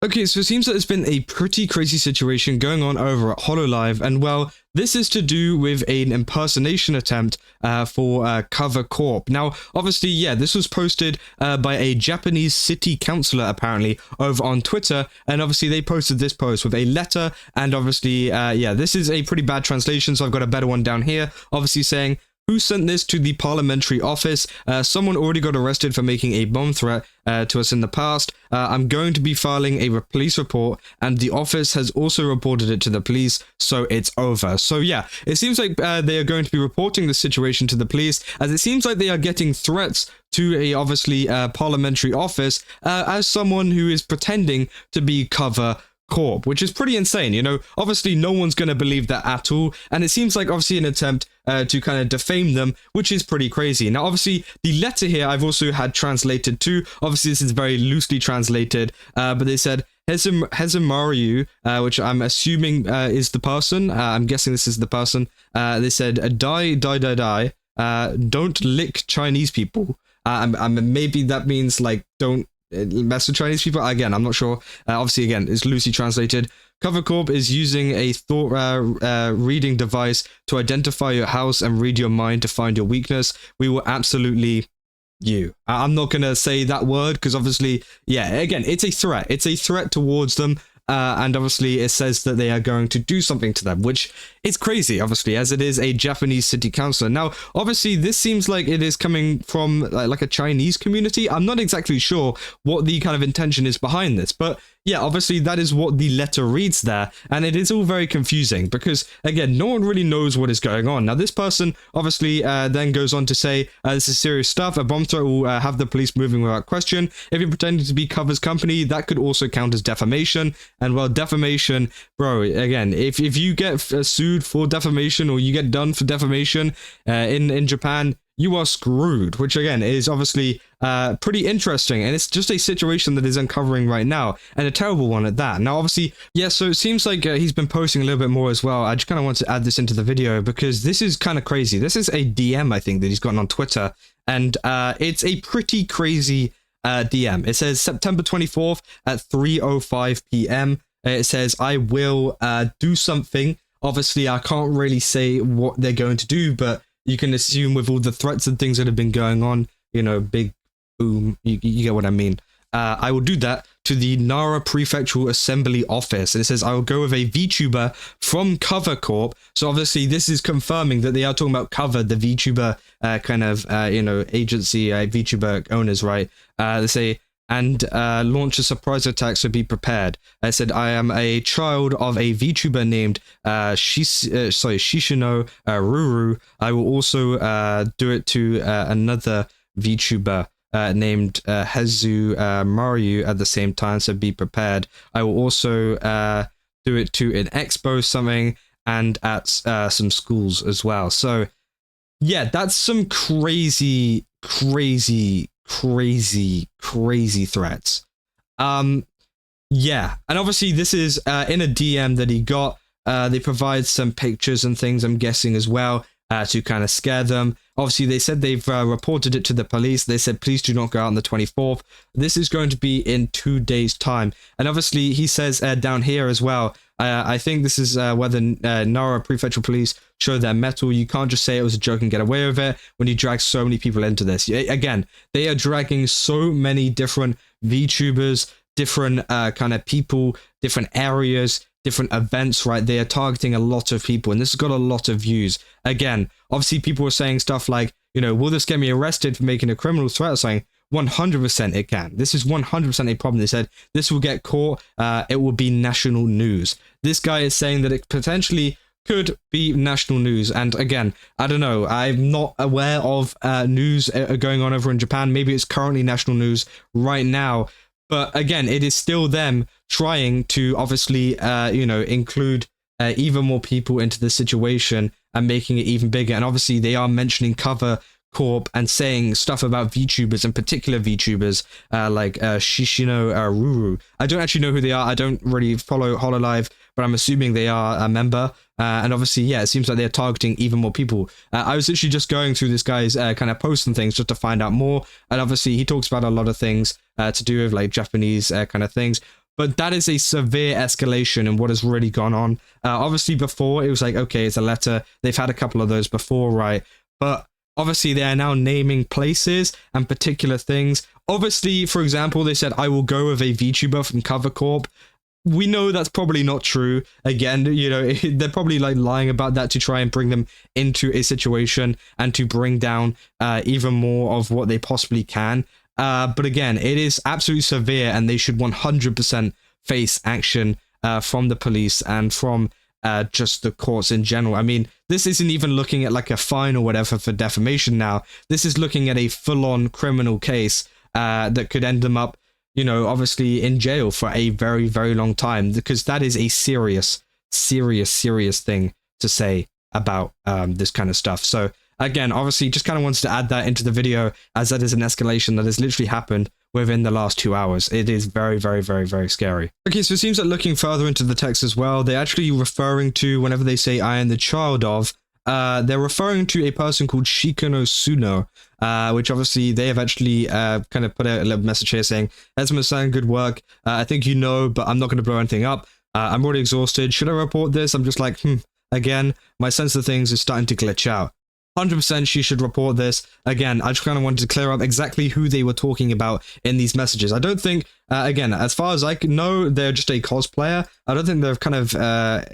Okay, so it seems that there's been a pretty crazy situation going on over at Hololive, and well, this is to do with an impersonation attempt for Cover Corp. Now, obviously, yeah, this was posted by a Japanese city councilor, apparently, over on Twitter, and obviously they posted this post with a letter, and obviously, yeah, this is a pretty bad translation, so I've got a better one down here, obviously saying, "Who sent this to the parliamentary office? Someone already got arrested for making a bomb threat to us in the past. I'm going to be filing a police report, and the office has also reported it to the police, so it's over." So yeah, it seems like they are going to be reporting the situation to the police, as it seems like they are getting threats to a obviously parliamentary office as someone who is pretending to be Cover Corp, which is pretty insane. You know, obviously no one's going to believe that at all, and it seems like obviously an attempt to kind of defame them, which is pretty crazy. Now obviously the letter here I've also had translated too. Obviously this is very loosely translated, but they said Hezumaryu, which I'm assuming is the person. I'm guessing this is the person. They said, die, don't lick Chinese people. Maybe that means like don't mess with Chinese people. Again, I'm not sure. Obviously, again, it's loosely translated. Cover Corp is using a thought reading device to identify your house and read your mind to find your weakness. We will absolutely you. I'm not going to say that word because obviously, yeah, again, it's a threat. It's a threat towards them. And obviously it says that they are going to do something to them, which is crazy, obviously, as it is a Japanese city councilor. Now, obviously, this seems like it is coming from like a Chinese community. I'm not exactly sure what the kind of intention is behind this, but yeah, obviously that is what the letter reads there, and it is all very confusing because, again, no one really knows what is going on. Now, this person obviously then goes on to say, this is serious stuff. A bomb threat will have the police moving without question. If you're pretending to be Cover's company, that could also count as defamation. And well, defamation, bro, again, if you get sued for defamation or you get done for defamation in Japan, you are screwed, which again is obviously pretty interesting, and it's just a situation that is uncovering right now, and a terrible one at that. Now obviously, yeah, so it seems like he's been posting a little bit more as well. I just kind of want to add this into the video because this is kind of crazy. This is a DM, I think, that he's gotten on Twitter, and it's a pretty crazy DM. It says September 24th at 3:05 p.m. It says, "I will do something." Obviously, I can't really say what they're going to do, but you can assume with all the threats and things that have been going on, you know, big boom, you get what I mean. "I will do that to the Nara Prefectural Assembly Office." And it says, "I will go with a VTuber from Cover Corp." So obviously this is confirming that they are talking about Cover, the VTuber kind of, you know, agency, VTuber owners, right? They say, "And launch a surprise attack, so be prepared." I said, "I am a child of a VTuber named Shishino Ruru. I will also do it to another VTuber named Hezumaryu at the same time, so be prepared. I will also do it to an expo something and at some schools as well." So yeah, that's some crazy threats. Yeah, and obviously this is in a DM that he got. They provide some pictures and things, I'm guessing, as well, to kind of scare them. Obviously they said they've reported it to the police. They said, "Please do not go out on the 24th. This is going to be in 2 days time." And obviously he says down here as well, I think this is where the Nara Prefectural Police show their mettle. You can't just say it was a joke and get away with it when you drag so many people into this. Again, they are dragging so many different VTubers, different kind of people, different areas, different events, right? They are targeting a lot of people, and this has got a lot of views. Again, obviously people are saying stuff like, you know, will this get me arrested for making a criminal threat or something? 100% it can. This is 100% a problem. They said this will get caught. It will be national news. This guy is saying that it potentially could be national news. And again, I don't know. I'm not aware of news going on over in Japan. Maybe it's currently national news right now. But again, it is still them trying to obviously, you know, include even more people into the situation and making it even bigger. And obviously they are mentioning Cover Corp and saying stuff about VTubers, in particular VTubers like Shishino Ruru. I don't actually know who they are. I don't really follow Hololive, but I'm assuming they are a member. And obviously, yeah, it seems like they're targeting even more people. I was literally just going through this guy's kind of posts and things just to find out more. And obviously, he talks about a lot of things to do with like Japanese kind of things. but that is a severe escalation in what has really gone on. Obviously, before it was like, okay, it's a letter. They've had a couple of those before, right? But obviously, they are now naming places and particular things. Obviously, for example, they said, I will go with a VTuber from Cover Corp. We know that's probably not true. Again, you know, they're probably like lying about that to try and bring them into a situation and to bring down even more of what they possibly can. But again, it is absolutely severe, and they should 100% face action from the police and from just the courts in general. I mean, this isn't even looking at like a fine or whatever for defamation now. This is looking at a full-on criminal case that could end them up, you know, obviously in jail for a very, very long time, because that is a serious thing to say about this kind of stuff. So again, obviously just kind of wanted to add that into the video, as that is an escalation that has literally happened within the last 2 hours. It is very, very, very, very scary. Okay, so it seems like looking further into the text as well, they're actually referring to, whenever they say I am the child of, they're referring to a person called Shikono Suno, which obviously they have actually kind of put out a little message here saying, Hezumaryu, good work. I think you know, but I'm not going to blow anything up. I'm already exhausted. Should I report this? I'm just like, again, my sense of things is starting to glitch out. 100% she should report this. Again, I just kind of wanted to clear up exactly who they were talking about in these messages. I don't think, again, as far as I know, they're just a cosplayer. I don't think they're kind of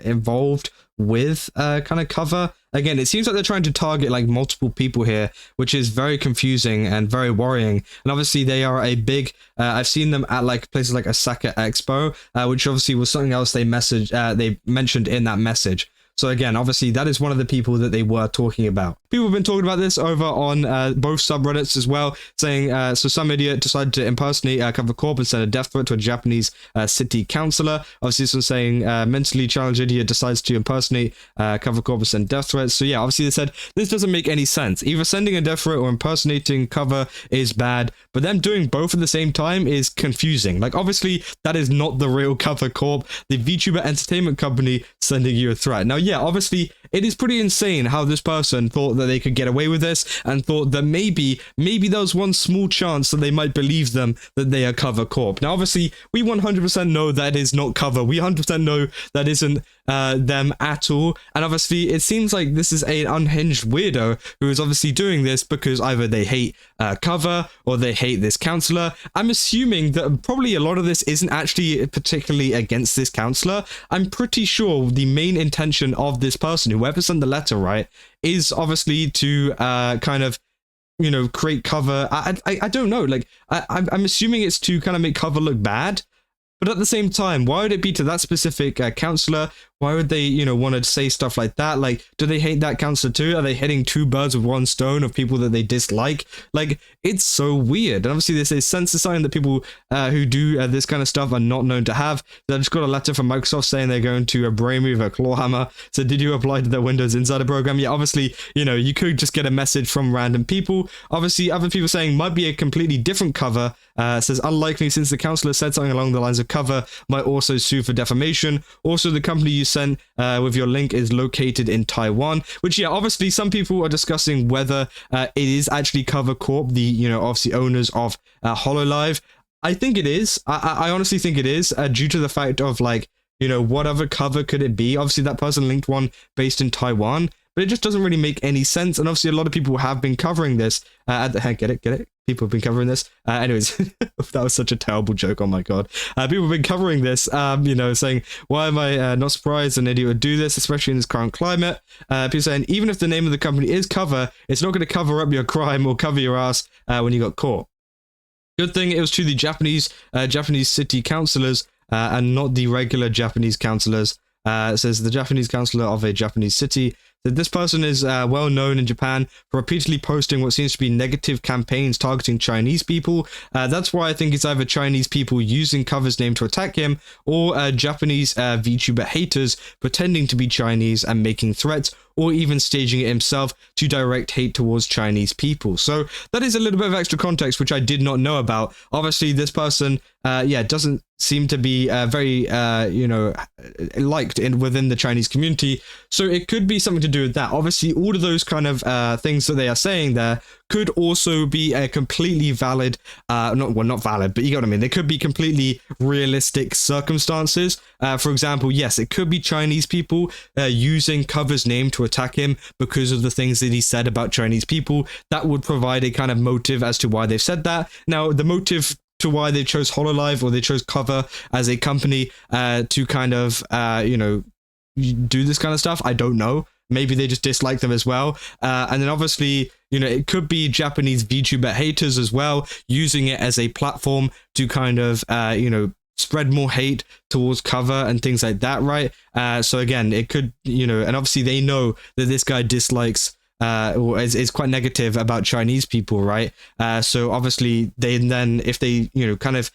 involved with kind of cover. Again, it seems like they're trying to target like multiple people here, which is very confusing and very worrying. And obviously they are a big, I've seen them at like places like Osaka Expo, which obviously was something else they mentioned in that message. So again, obviously that is one of the people that they were talking about. People have been talking about this over on both subreddits as well, saying, so some idiot decided to impersonate Cover Corp and send a death threat to a Japanese city councillor. Obviously this was saying, mentally challenged idiot decides to impersonate Cover Corp and send death threats. So yeah, obviously they said, this doesn't make any sense. Either sending a death threat or impersonating Cover is bad, but them doing both at the same time is confusing. Like obviously that is not the real Cover Corp, the VTuber entertainment company sending you a threat. Now yeah, obviously it is pretty insane how this person thought that they could get away with this and thought that maybe there was one small chance that they might believe them that they are Cover Corp. Now obviously we 100% know that is not Cover. We 100% know that isn't them at all. And obviously it seems like this is an unhinged weirdo who is obviously doing this because either they hate Cover or they hate this councillor. I'm assuming that probably a lot of this isn't actually particularly against this councillor. I'm pretty sure the main intention of this person, whoever sent the letter, right, is obviously to kind of, you know, create Cover. I don't know, like I'm assuming it's to kind of make Cover look bad. But at the same time, why would it be to that specific councillor? Why would they, you know, want to say stuff like that? Like, do they hate that councillor too? Are they hitting two birds with one stone of people that they dislike? Like, it's so weird. And obviously this is censor sign that people who do this kind of stuff are not known to have. They just got a letter from Microsoft saying they're going to brain me with a claw hammer. So did you apply to their Windows Insider program? Yeah, obviously, you know, you could just get a message from random people. Obviously, other people saying might be a completely different Cover. Says unlikely since the councillor said something along the lines of Cover might also sue for defamation. Also, the company you sent with your link is located in Taiwan, which yeah, obviously some people are discussing whether it is actually Cover Corp, the, you know, obviously owners of Hololive. I think it is. I honestly think it is due to the fact of like, you know, what other Cover could it be? Obviously that person linked one based in Taiwan, but it just doesn't really make any sense. And obviously a lot of people have been covering this at the heck, get it? People have been covering this. Anyways, that was such a terrible joke. Oh my God. People have been covering this, you know, saying, why am I not surprised an idiot would do this, especially in this current climate? People saying, even if the name of the company is Cover, it's not going to cover up your crime or cover your ass when you got caught. Good thing it was to the Japanese city councillors and not the regular Japanese councillors. It says the Japanese councillor of a Japanese city. That this person is well known in Japan for repeatedly posting what seems to be negative campaigns targeting Chinese people. That's why I think it's either Chinese people using Cover's name to attack him, or Japanese VTuber haters pretending to be Chinese and making threats, or even staging it himself to direct hate towards Chinese people. So that is a little bit of extra context, which I did not know about. Obviously, this person, doesn't seem to be very, liked within the Chinese community. So it could be something to do with that. Obviously, all of those kind of things that they are saying there could also be a completely valid, not valid, but you get what I mean. They could be completely realistic circumstances. For example, yes, it could be Chinese people using Cover's name to attack him because of the things that he said about Chinese people. That would provide a kind of motive as to why they've said that. Now, the motive to why they chose Hololive or they chose Cover as a company to kind of, do this kind of stuff, I don't know. Maybe they just dislike them as well. And then obviously, it could be Japanese VTuber haters as well, using it as a platform to kind of, spread more hate towards Cover and things like that, right? So again, it could, and obviously they know that this guy dislikes or is quite negative about Chinese people, right? So obviously then if they, kind of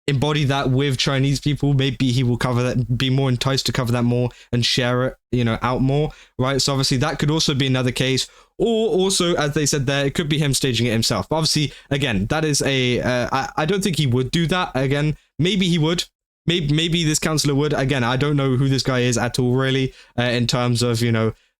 embody that with Chinese people, maybe he will cover that, be more enticed to cover that more and share it, out more, right? So obviously that could also be another case, or also, as they said there, it could be him staging it himself. But obviously, again, that is I don't think he would do that. Again, maybe he would. Maybe this councillor would. Again, I don't know who this guy is at all, really, in terms of,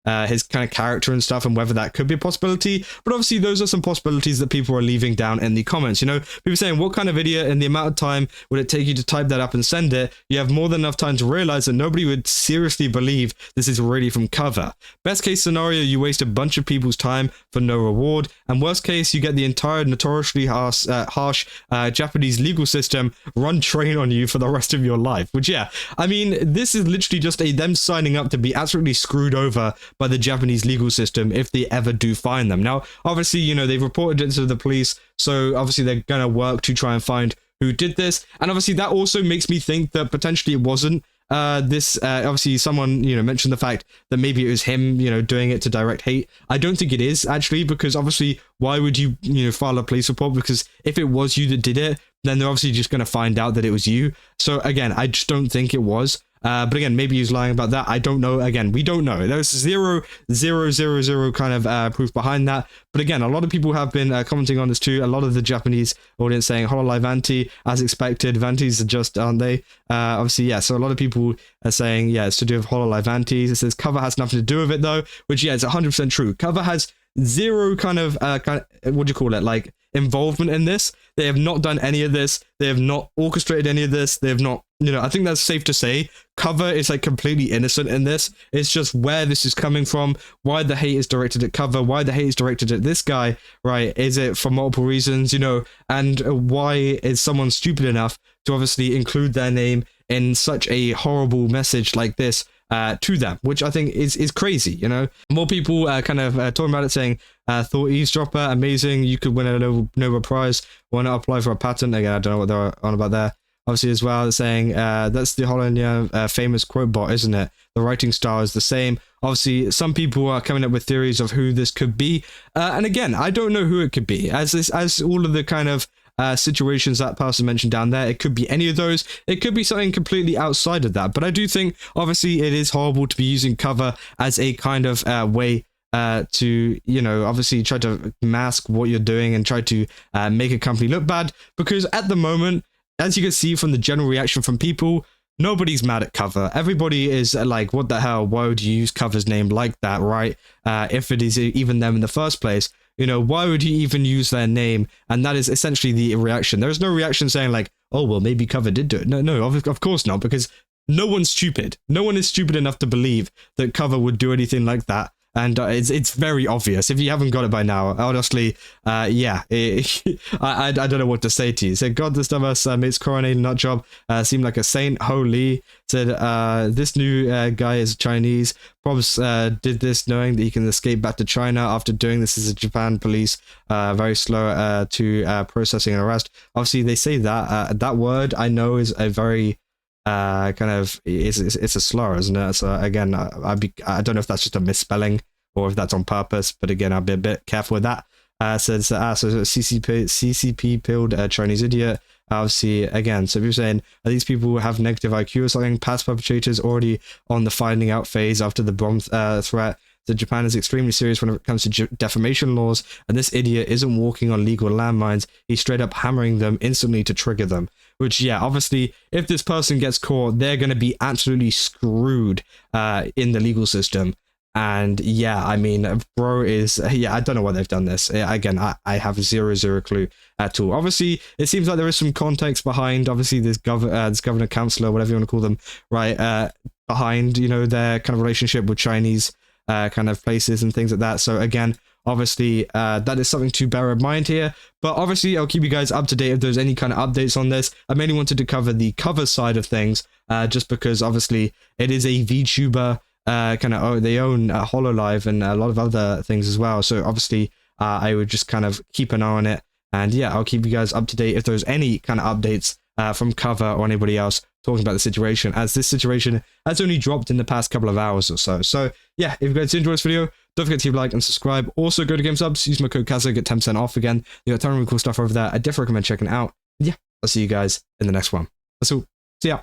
his kind of character and stuff, and whether that could be a possibility. But obviously those are some possibilities that people are leaving down in the comments. People saying, what kind of idiot, in the amount of time would it take you to type that up and send it? You have more than enough time to realize that nobody would seriously believe this is really from Cover. Best case scenario, you waste a bunch of people's time for no reward, and worst case, you get the entire notoriously harsh Japanese legal system run train on you for the rest of your life. Which, yeah, I mean, this is literally just them signing up to be absolutely screwed over by the Japanese legal system if they ever do find them. Now, obviously, they've reported it to the police, so obviously they're going to work to try and find who did this. And obviously that also makes me think that potentially it wasn't obviously someone, mentioned the fact that maybe it was him, doing it to direct hate. I don't think it is, actually, because obviously why would you, file a police report? Because if it was you that did it, then they're obviously just going to find out that it was you. So again, I just don't think it was. But again, maybe he's lying about that. I don't know. Again, we don't know. There's 0.000 kind of proof behind that. But again, a lot of people have been commenting on this too. A lot of the Japanese audience saying Hololive anti, as expected. Vanties are just, aren't they? Obviously, yeah. So a lot of people are saying, yeah, it's to do with Hololive anti. It says Cover has nothing to do with it though, which, yeah, it's 100% true. Cover has zero kind of what do you call it, like involvement in this. They have not done any of this. They have not orchestrated any of this. They have not, I think that's safe to say. Cover is like completely innocent in this. It's just where this is coming from, why the hate is directed at Cover, why the hate is directed at this guy, right? Is it for multiple reasons, and why is someone stupid enough to obviously include their name in such a horrible message like this to them, which I think is crazy. More people kind of talking about it, saying thought eavesdropper amazing, you could win a Nobel Prize, why not apply for a patent? Again, I don't know what they're on about there. Obviously as well, saying that's the Hololive famous quote bot, isn't it? The writing style is the same. Obviously some people are coming up with theories of who this could be, and again, I don't know who it could be, as all of the kind of situations that person mentioned down there. It could be any of those. It could be something completely outside of that. But I do think, obviously, it is horrible to be using Cover as a kind of way to, obviously try to mask what you're doing and try to make a company look bad. Because at the moment, as you can see from the general reaction from people, nobody's mad at Cover. Everybody is like, what the hell? Why would you use Cover's name like that, right? If it is even them in the first place. Why would you even use their name? And that is essentially the reaction. There's no reaction saying like, oh, well, maybe Cover did do it. No, of course not, because no one's stupid. No one is stupid enough to believe that Cover would do anything like that. And it's very obvious. If you haven't got it by now, honestly, yeah, I don't know what to say to you. Said, God, this dumbass mate's coronated nut job seemed like a saint. Holy. Said, this new guy is Chinese. Probs did this knowing that he can escape back to China after doing this as a Japan police. Very slow to processing an arrest. Obviously, they say that that word I know is a very kind of it's a slur, isn't it? So again, I don't know if that's just a misspelling or if that's on purpose, but again, I'll be a bit careful with that. So CCP pilled Chinese idiot. Obviously, again, so if you're saying, are these people who have negative IQ or something? Past perpetrators already on the finding out phase after the bomb threat. So Japan is extremely serious when it comes to defamation laws, and this idiot isn't walking on legal landmines. He's straight up hammering them instantly to trigger them. Which, yeah, obviously, if this person gets caught, they're going to be absolutely screwed in the legal system. And yeah, I mean, bro is, yeah, I don't know why they've done this. Again, I have zero clue at all. Obviously, it seems like there is some context behind, obviously, this governor, councillor, whatever you want to call them, right? Behind, you know, their kind of relationship with Chinese kind of places and things like that. So again, obviously, that is something to bear in mind here. But obviously, I'll keep you guys up to date if there's any kind of updates on this. I mainly wanted to cover the cover side of things, just because obviously it is a VTuber. They own Hololive and a lot of other things as well. So obviously, I would just kind of keep an eye on it. And yeah, I'll keep you guys up to date if there's any kind of updates from Cover or anybody else talking about the situation, as this situation has only dropped in the past couple of hours or so. So yeah, if you guys enjoyed this video, don't forget to leave a like and subscribe. Also, go to GameSubs, use my code COSPLAYER, get 10% off again. You got a ton of really cool stuff over there. I definitely recommend checking it out. Yeah, I'll see you guys in the next one. That's all. See ya.